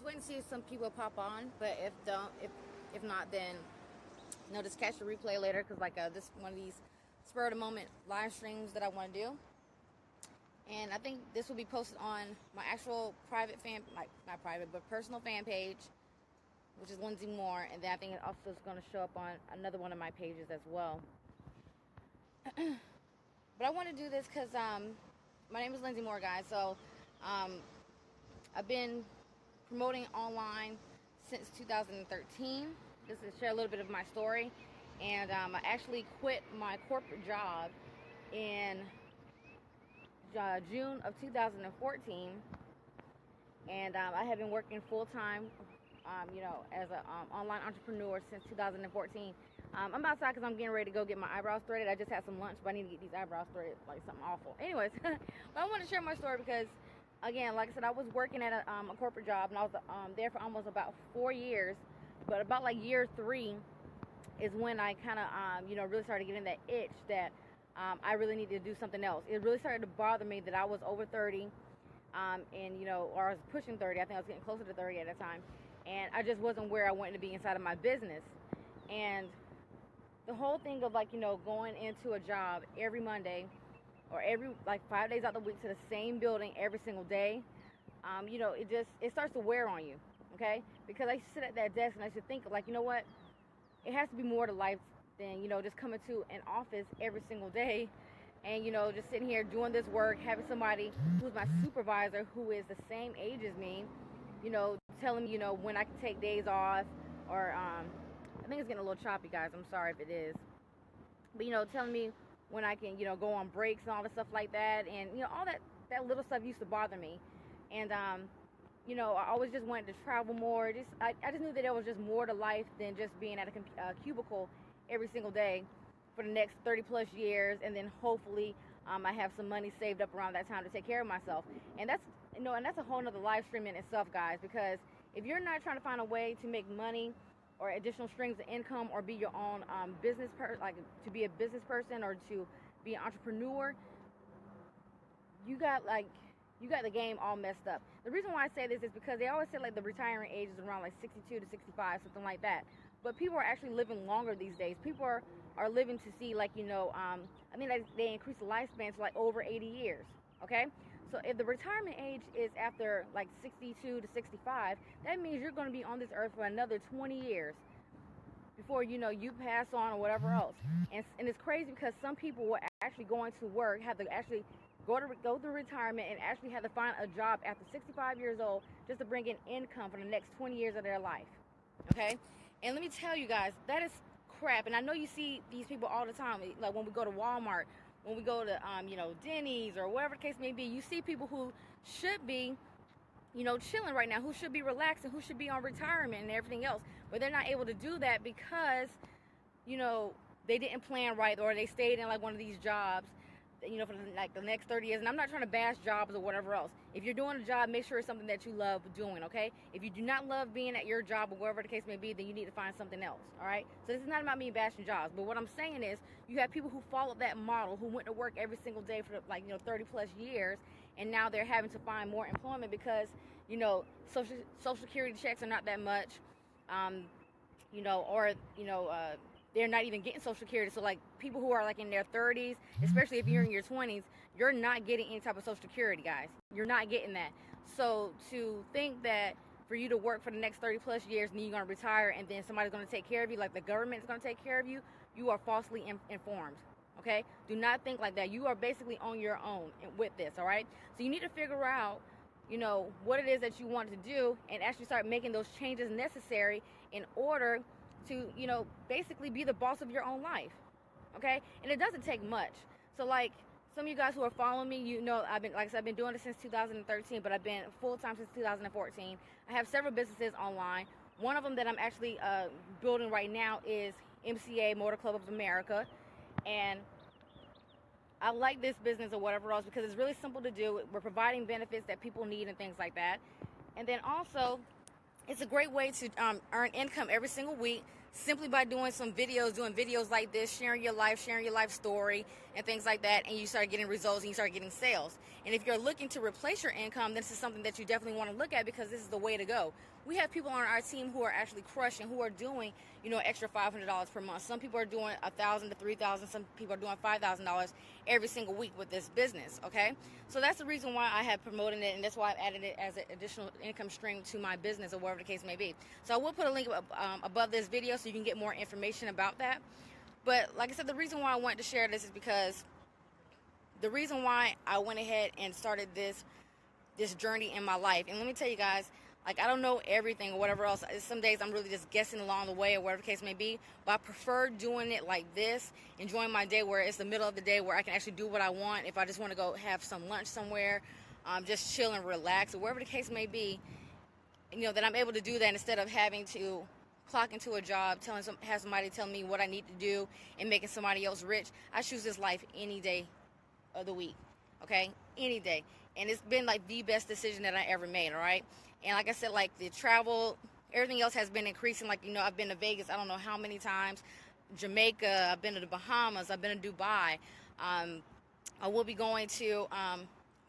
waiting to see if some people pop on, but if not, then just catch the replay later, because this one of these spur of the moment live streams that I want to do. And I think this will be posted on my actual private fan, not private, but personal fan page, which is Linsay Moore. And then I think it also is going to show up on another one of my pages as well. But I want to do this because my name is Linsay Moore, guys. So I've been promoting online since 2013. Just to share a little bit of my story. And I actually quit my corporate job in June of 2014, and I have been working full-time, as an online entrepreneur since 2014. I'm outside because I'm getting ready to go get my eyebrows threaded. I just had some lunch, but I need to get these eyebrows threaded, like something awful. Anyways, but I want to share my story because, again, like I said, I was working at a corporate job, and I was there for almost about 4 years, but about like year 3 is when I kind of, really started getting that itch that I really needed to do something else. It really started to bother me that I was over 30, or I was pushing 30. I think I was getting closer to 30 at the time. And I just wasn't where I wanted to be inside of my business. And the whole thing of, going into a job every Monday or every, 5 days out of the week to the same building every single day, it starts to wear on you, okay? Because I used to sit at that desk and I used to think, what? It has to be more to life than, just coming to an office every single day and, just sitting here doing this work, having somebody who's my supervisor who is the same age as me, telling me, when I can take days off, or, I think it's getting a little choppy, guys. I'm sorry if it is. But, telling me when I can, go on breaks and all the stuff like that. And, all that little stuff used to bother me. And, I always just wanted to travel more. I just knew that there was just more to life than just being at a cubicle every single day for the next 30 plus years, and then hopefully I have some money saved up around that time to take care of myself. And that's a whole nother live stream in itself, guys, because if you're not trying to find a way to make money or additional streams of income, or be your own business person, to be a business person or to be an entrepreneur, you got the game all messed up. The reason why I say this is because they always say the retiring age is around 62 to 65, something like that. But people are actually living longer these days. People are living to see I think they increase the lifespan to over 80 years. Okay? So if the retirement age is after 62 to 65, that means you're going to be on this earth for another 20 years before you pass on or whatever else. And it's crazy because some people were actually going to work, have to actually go through retirement and actually have to find a job after 65 years old just to bring in income for the next 20 years of their life. Okay? And let me tell you guys, that is crap. And I know you see these people all the time, when we go to Walmart, when we go to Denny's or whatever the case may be. You see people who should be chilling right now, who should be relaxing, who should be on retirement and everything else, but they're not able to do that because they didn't plan right, or they stayed in one of these jobs for the next 30 years. And I'm not trying to bash jobs or whatever else. If you're doing a job, make sure it's something that you love doing, okay? If you do not love being at your job or whatever the case may be, then you need to find something else, all right? So this is not about me bashing jobs, but what I'm saying is you have people who followed that model, who went to work every single day for 30 plus years, and now they're having to find more employment because social security checks are not that much, they're not even getting social security. So people who are in their 30s, especially if you're in your 20s, you're not getting any type of social security, guys. You're not getting that. So to think that for you to work for the next 30 plus years and then you're going to retire and then somebody's going to take care of you, the government is going to take care of you, you are falsely informed. Okay? Do not think like that. You are basically on your own with this, all right? So you need to figure out what it is that you want to do and actually start making those changes necessary in order to, basically be the boss of your own life, okay? And it doesn't take much. So, some of you guys who are following me, I've been doing this since 2013, but I've been full-time since 2014. I have several businesses online. One of them that I'm actually building right now is MCA, Motor Club of America, and I like this business or whatever else because it's really simple to do. We're providing benefits that people need and things like that. And then also, it's a great way to earn income every single week simply by doing videos like this, sharing your life story and things like that, and you start getting results and you start getting sales. And if you're looking to replace your income, this is something that you definitely want to look at, because this is the way to go. We have people on our team who are actually crushing, who are doing, extra $500 per month. Some people are doing $1,000 to $3,000. Some people are doing $5,000 every single week with this business. Okay, so that's the reason why I have promoted it, and that's why I've added it as an additional income stream to my business, or whatever the case may be. So I will put a link above this video so you can get more information about that. But like I said, the reason why I wanted to share this is because the reason why I went ahead and started this journey in my life. And let me tell you guys, like, I don't know everything or whatever else. Some days I'm really just guessing along the way, or whatever the case may be. But I prefer doing it like this, enjoying my day where it's the middle of the day where I can actually do what I want. If I just want to go have some lunch somewhere, just chill and relax, or whatever the case may be, that I'm able to do that instead of having to clock into a job, have somebody tell me what I need to do and making somebody else rich. I choose this life any day of the week, okay? Any day. And it's been like the best decision that I ever made, all right? And like I said, like the travel, everything else has been increasing. Like, I've been to Vegas, I don't know how many times, Jamaica, I've been to the Bahamas, I've been to Dubai. I will be going to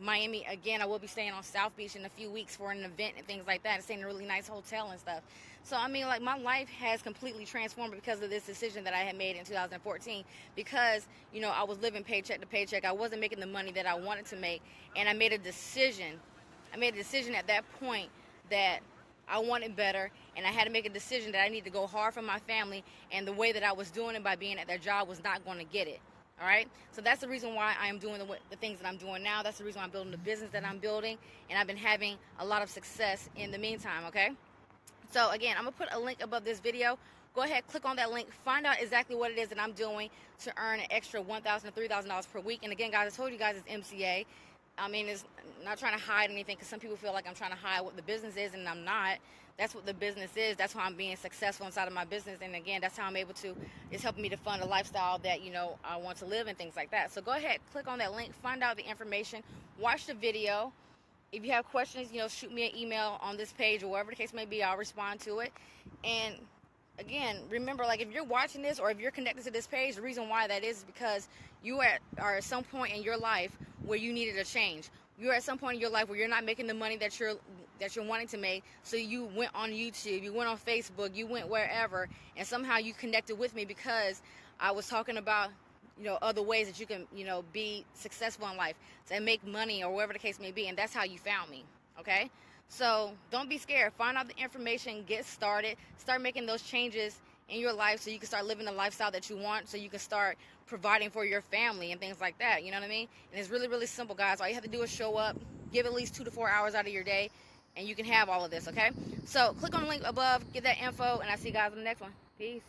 Miami again. I will be staying on South Beach in a few weeks for an event and things like that, and staying in a really nice hotel and stuff. So, like, my life has completely transformed because of this decision that I had made in 2014, because, I was living paycheck to paycheck. I wasn't making the money that I wanted to make, and I made a decision. At that point that I wanted better, and I had to make a decision that I need to go hard for my family, and the way that I was doing it by being at that job was not going to get it. All right, so that's the reason why I am doing the things that I'm doing now. That's the reason why I'm building the business that I'm building, and I've been having a lot of success in the meantime. Okay, so again, I'm gonna put a link above this video. Go ahead, click on that link, find out exactly what it is that I'm doing to earn an extra $1,000 to $3,000 per week. And again, guys, I told you guys it's MCA. It's not trying to hide anything, because some people feel like I'm trying to hide what the business is, and I'm not. That's what the business is. That's why I'm being successful inside of my business. And again, that's how I'm able to, it's helping me to fund a lifestyle that, I want to live and things like that. So go ahead, click on that link, find out the information, watch the video. If you have questions, shoot me an email on this page, or whatever the case may be, I'll respond to it. And again, remember, like, if you're watching this or if you're connected to this page, the reason why that is because you are at some point in your life where you needed a change. You're at some point in your life where you're not making the money that you're wanting to make, so you went on YouTube, you went on Facebook, you went wherever, and somehow you connected with me because I was talking about, other ways that you can, be successful in life and make money, or whatever the case may be, and that's how you found me, okay? So don't be scared. Find out the information, get started, start making those changes in your life so you can start living the lifestyle that you want, so you can start providing for your family and things like that. You know what I mean? And it's really, really simple, guys. All you have to do is show up, give at least 2 to 4 hours out of your day, and you can have all of this, okay? So click on the link above, get that info, and I'll see you guys in the next one. Peace.